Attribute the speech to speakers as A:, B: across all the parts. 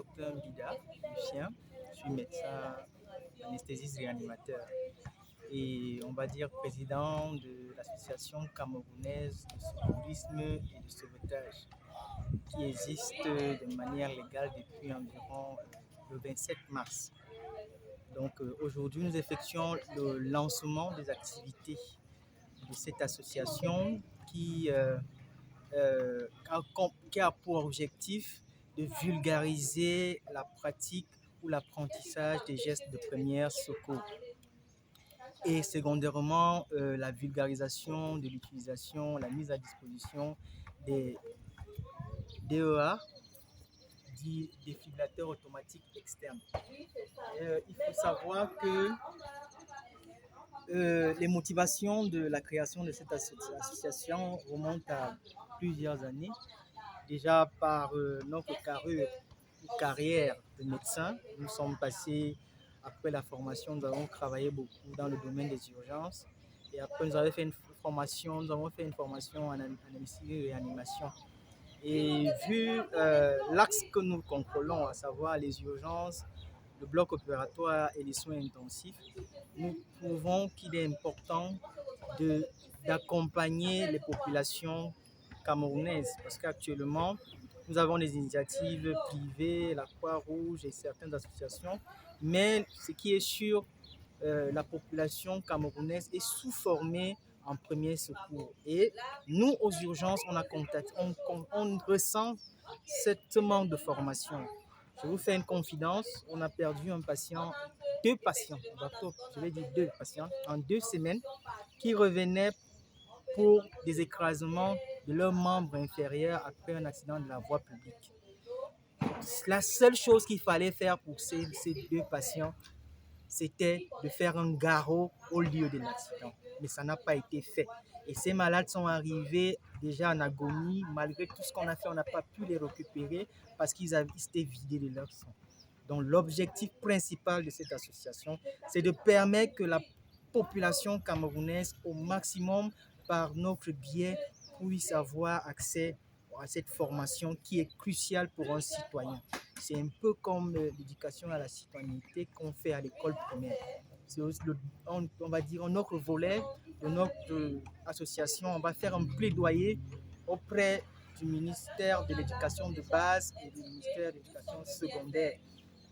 A: Dr Mbida Lucien. Je suis médecin anesthésiste réanimateur et on va dire président de l'association camerounaise de secourisme et de sauvetage qui existe de manière légale depuis environ le 27 mars. Donc aujourd'hui, nous effectuons le lancement des activités de cette association qui a pour objectif de vulgariser la pratique ou l'apprentissage des gestes de première secours. Et secondairement, la vulgarisation de l'utilisation, la mise à disposition des DEA, dit défibrillateurs automatiques externes. Il faut savoir que les motivations de la création de cette association remontent à plusieurs années. Déjà par notre carrière de médecin, nous sommes passés, après la formation, nous avons travaillé beaucoup dans le domaine des urgences. Et après, nous avons fait une formation en anesthésie et réanimation. Et vu l'axe que nous contrôlons, à savoir les urgences, le bloc opératoire et les soins intensifs, nous trouvons qu'il est important d'accompagner les populations camerounaises parce qu'actuellement, nous avons des initiatives privées, la Croix-Rouge et certaines associations, mais ce qui est sûr, la population camerounaise est sous-formée en premier secours. Et nous, aux urgences, on ressent ce manque de formation. Je vous fais une confidence, on a perdu deux patients, je vais dire deux patients, en 2 semaines, qui revenaient pour des écrasements de leurs membres inférieurs après un accident de la voie publique. La seule chose qu'il fallait faire pour ces deux patients, c'était de faire un garrot au lieu de l'accident. Mais ça n'a pas été fait. Et ces malades sont arrivés déjà en agonie. Malgré tout ce qu'on a fait, on n'a pas pu les récupérer parce qu'ils s'étaient vidés de leur sang. Donc l'objectif principal de cette association, c'est de permettre que la population camerounaise, au maximum par notre biais, puisse avoir accès à cette formation qui est cruciale pour un citoyen. C'est un peu comme l'éducation à la citoyenneté qu'on fait à l'école primaire. C'est on va dire notre volet de notre association. On va faire un plaidoyer auprès du ministère de l'Éducation de base et du ministère de l'Éducation secondaire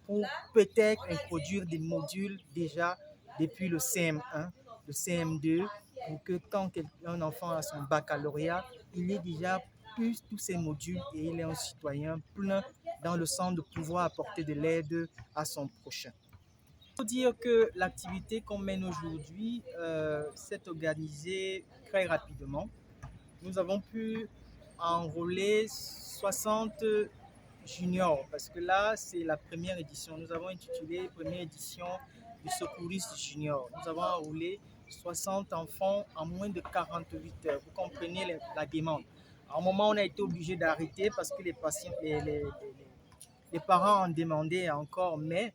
A: pour peut-être introduire des modules déjà depuis le CM1, le CM2, pour que quand un enfant a son baccalauréat, il ait déjà eu tous ces modules et il est un citoyen plein dans le sens de pouvoir apporter de l'aide à son prochain. Il faut dire que l'activité qu'on mène aujourd'hui s'est organisée très rapidement. Nous avons pu enrôler 60 juniors parce que là, c'est la première édition. Nous avons intitulé première édition du secouriste junior. Nous avons enrôlé 60 enfants en moins de 48 heures. Vous comprenez la demande. À un moment, on a été obligé d'arrêter parce que les parents en demandaient encore, mais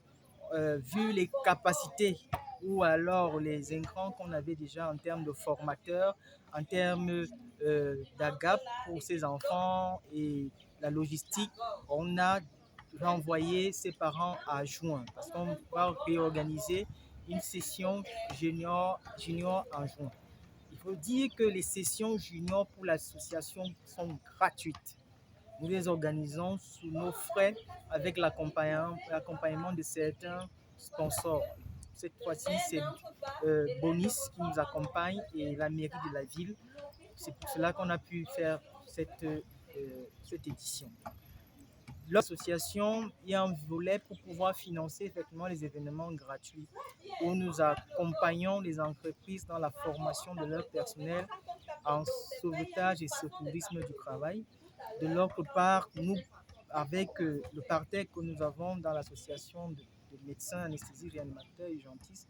A: vu les capacités ou alors les intrants qu'on avait déjà en termes de formateurs, en termes d'AGAP pour ces enfants et la logistique, on a renvoyé ses parents à juin parce qu'on va réorganiser une session junior en juin. Il faut dire que les sessions juniors pour l'association sont gratuites. Nous les organisons sous nos frais avec l'accompagnement de certains sponsors. Cette fois-ci, c'est Bonis qui nous accompagne et la mairie de la ville. C'est pour cela qu'on a pu faire cette édition. L'association, il y a un volet pour pouvoir financer effectivement les événements gratuits où nous accompagnons les entreprises dans la formation de leur personnel en sauvetage et secourisme du travail. De l'autre part, nous, avec le partenaire que nous avons dans l'association de médecins anesthésistes réanimateurs urgentistes,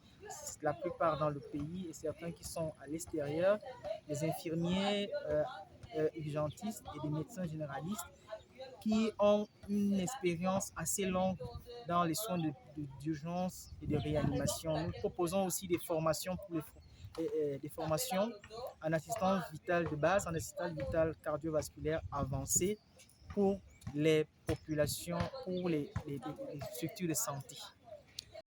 A: la plupart dans le pays et certains qui sont à l'extérieur, des infirmiers urgentistes et des médecins généralistes qui ont une expérience assez longue dans les soins d'urgence et de réanimation. Nous proposons aussi des formations des formations en assistance vitale de base, en assistance vitale cardiovasculaire avancée pour les populations, pour les structures de santé.